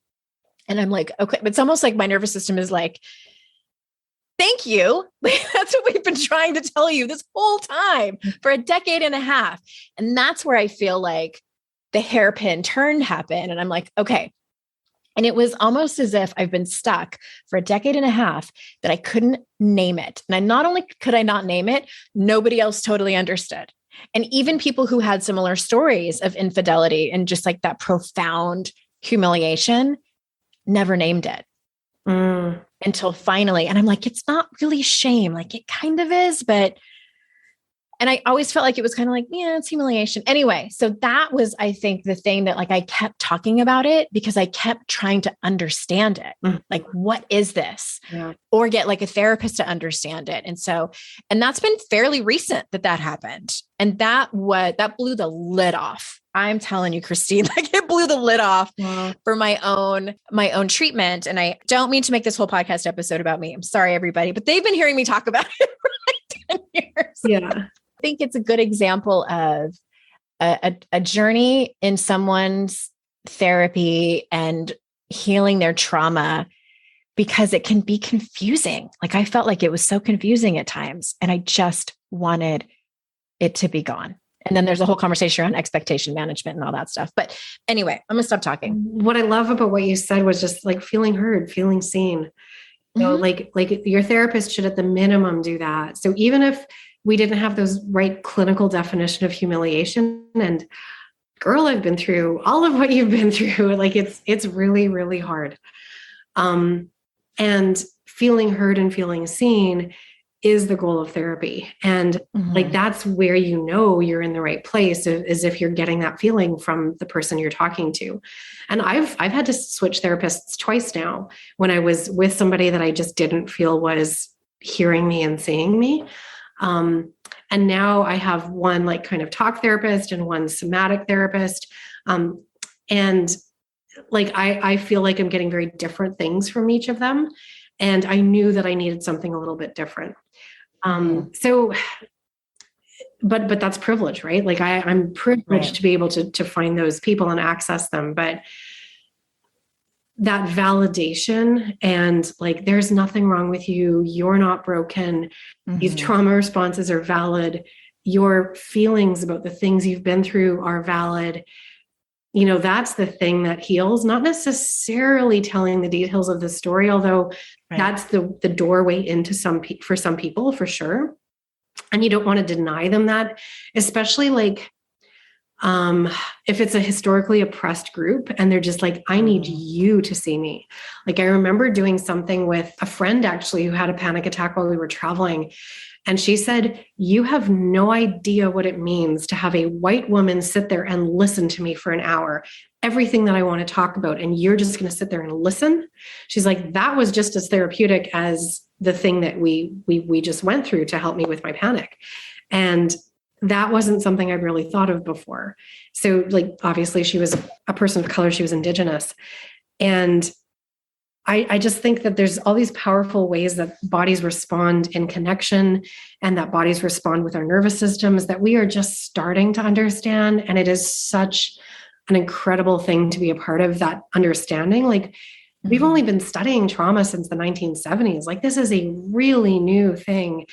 and I'm like, okay, it's almost like my nervous system is like, thank you. That's what we've been trying to tell you this whole time for a decade and a half. And that's where I feel like the hairpin turn happened. And I'm like, okay. And it was almost as if I've been stuck for a decade and a half that I couldn't name it. And not only could I not name it, nobody else totally understood. And even people who had similar stories of infidelity and just like that profound humiliation never named it until finally. And I'm like, it's not really shame. Like it kind of is, and I always felt like it was kind of like, yeah, it's humiliation. Anyway, so that was, I think, the thing that like I kept talking about it because I kept trying to understand it. Like, what is this? Yeah. Or get like a therapist to understand it. And that's been fairly recent that happened. And that blew the lid off. I'm telling you, Christine, like it blew the lid off for my own treatment. And I don't mean to make this whole podcast episode about me. I'm sorry, everybody, but they've been hearing me talk about it for like 10 years. Yeah. I think it's a good example of a journey in someone's therapy and healing their trauma, because it can be confusing. Like I felt like it was so confusing at times, and I just wanted it to be gone. And then there's a whole conversation around expectation management and all that stuff. But anyway, I'm going to stop talking. What I love about what you said was just like feeling heard, feeling seen. You know, like your therapist should at the minimum do that. So even if we didn't have those right clinical definition of humiliation, and girl, I've been through all of what you've been through. Like it's really, really hard. And feeling heard and feeling seen is the goal of therapy. And like, that's where, you're in the right place, is if you're getting that feeling from the person you're talking to. And I've had to switch therapists twice now when I was with somebody that I just didn't feel was hearing me and seeing me. And now I have one like kind of talk therapist and one somatic therapist. And like, I feel like I'm getting very different things from each of them. And I knew that I needed something a little bit different. So, but that's privilege, right? Like I'm privileged to be able to find those people and access them, but that validation and like, there's nothing wrong with you. You're not broken. These trauma responses are valid. Your feelings about the things you've been through are valid. That's the thing that heals, not necessarily telling the details of the story, although that's the doorway into for some people, for sure. And you don't want to deny them that, especially like, if it's a historically oppressed group and they're just like, I need you to see me. Like I remember doing something with a friend actually who had a panic attack while we were traveling. And she said, you have no idea what it means to have a white woman sit there and listen to me for an hour, everything that I want to talk about. And you're just going to sit there and listen. She's like, that was just as therapeutic as the thing that we just went through to help me with my panic. And that wasn't something I'd really thought of before. So like, obviously she was a person of color, she was Indigenous. And I just think that there's all these powerful ways that bodies respond in connection, and that bodies respond with our nervous systems that we are just starting to understand. And it is such an incredible thing to be a part of that understanding. Like we've only been studying trauma since the 1970s. Like this is a really new thing.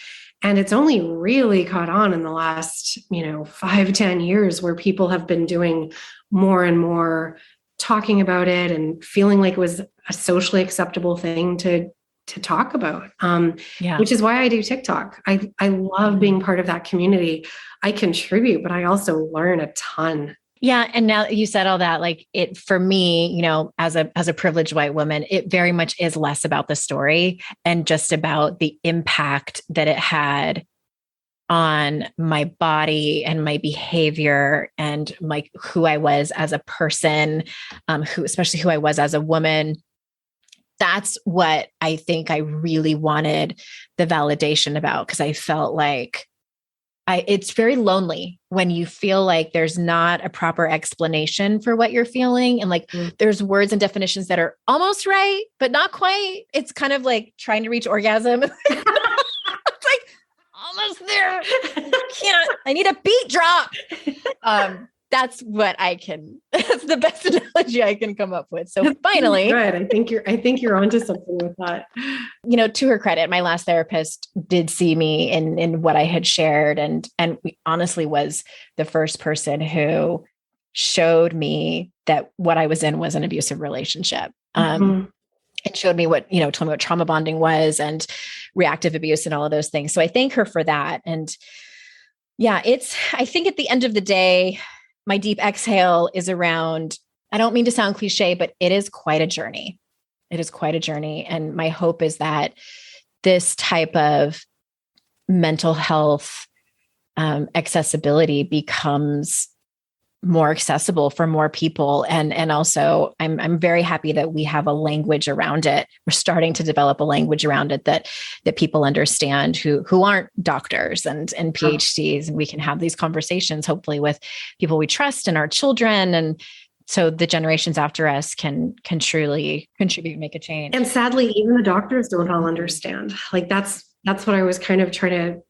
And it's only really caught on in the last, 5-10 years where people have been doing more and more talking about it and feeling like it was a socially acceptable thing to talk about, which is why I do TikTok. I love being part of that community. I contribute, but I also learn a ton. Yeah. And now you said all that, like it, for me, as a privileged white woman, it very much is less about the story and just about the impact that it had on my body and my behavior and like who I was as a person, especially who I was as a woman. That's what I think I really wanted the validation about, because I felt like it's very lonely when you feel like there's not a proper explanation for what you're feeling. And like, there's words and definitions that are almost right, but not quite. It's kind of like trying to reach orgasm. It's like almost there. I need a beat drop. That's what that's the best analogy I can come up with. So finally, good. I think you're onto something with that. To her credit, my last therapist did see me in what I had shared, and we honestly was the first person who showed me that what I was in was an abusive relationship. It showed me told me what trauma bonding was and reactive abuse and all of those things. So I thank her for that. And yeah, I think at the end of the day, my deep exhale is around, I don't mean to sound cliche, but it is quite a journey. It is quite a journey. And my hope is that this type of mental health accessibility becomes more accessible for more people. And also I'm very happy that we have a language around it. We're starting to develop a language around it that people understand who aren't doctors and PhDs. And we can have these conversations, hopefully with people we trust and our children. And so the generations after us can truly contribute and make a change. And sadly, even the doctors don't all understand. Like that's what I was kind of trying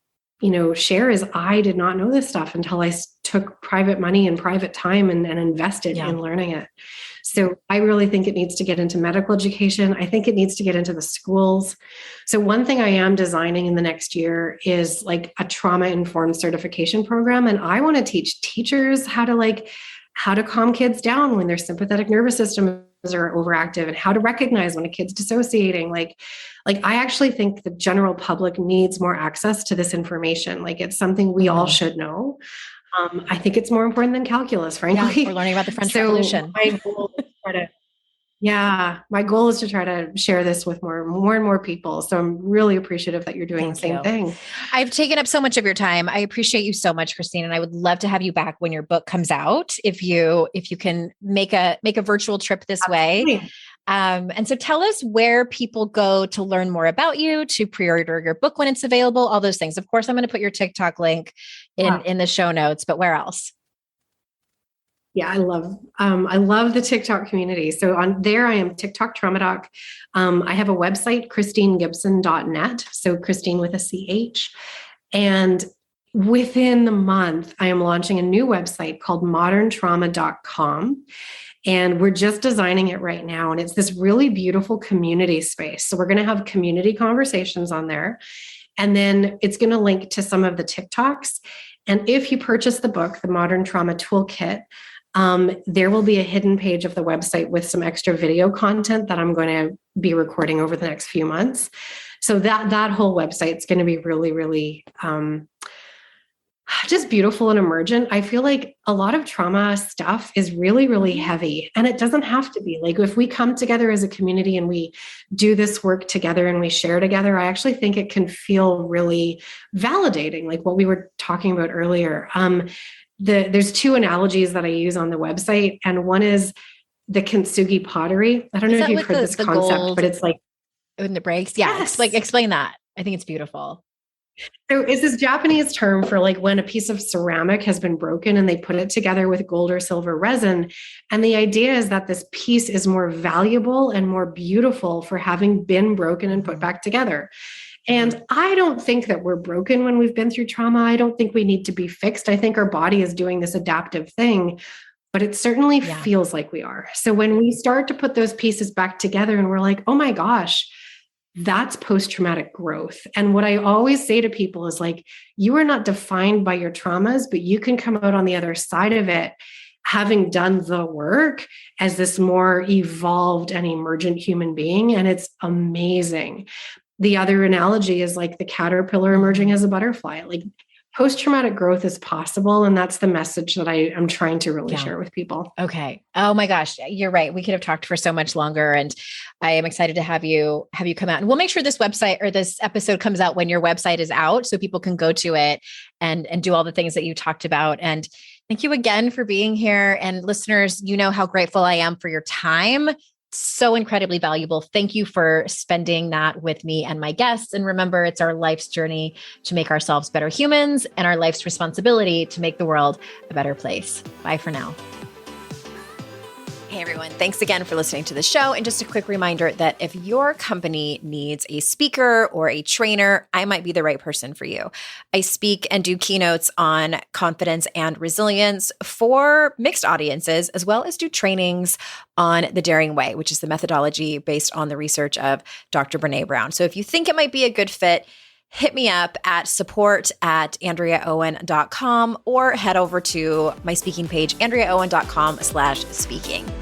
to share is I did not know this stuff until I took private money and private time and invested in learning it. So I really think it needs to get into medical education. I think it needs to get into the schools. So one thing I am designing in the next year is like a trauma-informed certification program. And I want to teach teachers how to calm kids down when their sympathetic nervous systems are overactive and how to recognize when a kid's dissociating. Like I actually think the general public needs more access to this information. Like it's something we all should know. I think it's more important than calculus, frankly. Yeah, we're learning about the French Revolution. My goal is to try to share this with more and more people. So I'm really appreciative that you're doing the same thing. I've taken up so much of your time. I appreciate you so much, Christine. And I would love to have you back when your book comes out. If you can make a virtual trip this way. And so tell us where people go to learn more about you, to pre-order your book when it's available, all those things. Of course, I'm going to put your TikTok link in the show notes, but where else? Yeah, I love the TikTok community. So on there, I am TikTok Trauma Doc. I have a website, christinegibson.net. So Christine with a CH. And within the month, I am launching a new website called moderntrauma.com. And we're just designing it right now. And it's this really beautiful community space. So we're going to have community conversations on there. And then it's going to link to some of the TikToks. And if you purchase the book, The Modern Trauma Toolkit, there will be a hidden page of the website with some extra video content that I'm going to be recording over the next few months. So that whole website is going to be really, really just beautiful and emergent. I feel like a lot of trauma stuff is really, really heavy, and it doesn't have to be. Like if we come together as a community and we do this work together and we share together, I actually think it can feel really validating, like what we were talking about earlier. There's two analogies that I use on the website, and one is the kintsugi pottery. I don't know if you've heard this concept, but it's like when it breaks. Yeah, yes. Explain that. I think it's beautiful. So it's this Japanese term for like when a piece of ceramic has been broken and they put it together with gold or silver resin. And the idea is that this piece is more valuable and more beautiful for having been broken and put back together. And I don't think that we're broken when we've been through trauma. I don't think we need to be fixed. I think our body is doing this adaptive thing. but it certainly feels like we are. So when we start to put those pieces back together and we're like, oh my gosh, that's post-traumatic growth. And what I always say to people is like, you are not defined by your traumas, but you can come out on the other side of it, having done the work as this more evolved and emergent human being. And it's amazing. The other analogy is like the caterpillar emerging as a butterfly. Like post-traumatic growth is possible. And that's the message that I'm trying to really share with people. Okay. Oh my gosh. You're right. We could have talked for so much longer. And I am excited to have you come out. And we'll make sure this website or this episode comes out when your website is out so people can go to it and do all the things that you talked about. And thank you again for being here. And listeners, you know how grateful I am for your time. So incredibly valuable. Thank you for spending that with me and my guests. And remember, it's our life's journey to make ourselves better humans and our life's responsibility to make the world a better place. Bye for now. Hey everyone, thanks again for listening to the show. And just a quick reminder that if your company needs a speaker or a trainer, I might be the right person for you. I speak and do keynotes on confidence and resilience for mixed audiences, as well as do trainings on the Daring Way, which is the methodology based on the research of Dr. Brené Brown. So if you think it might be a good fit, hit me up at support@AndreaOwen.com or head over to my speaking page, AndreaOwen.com/speaking.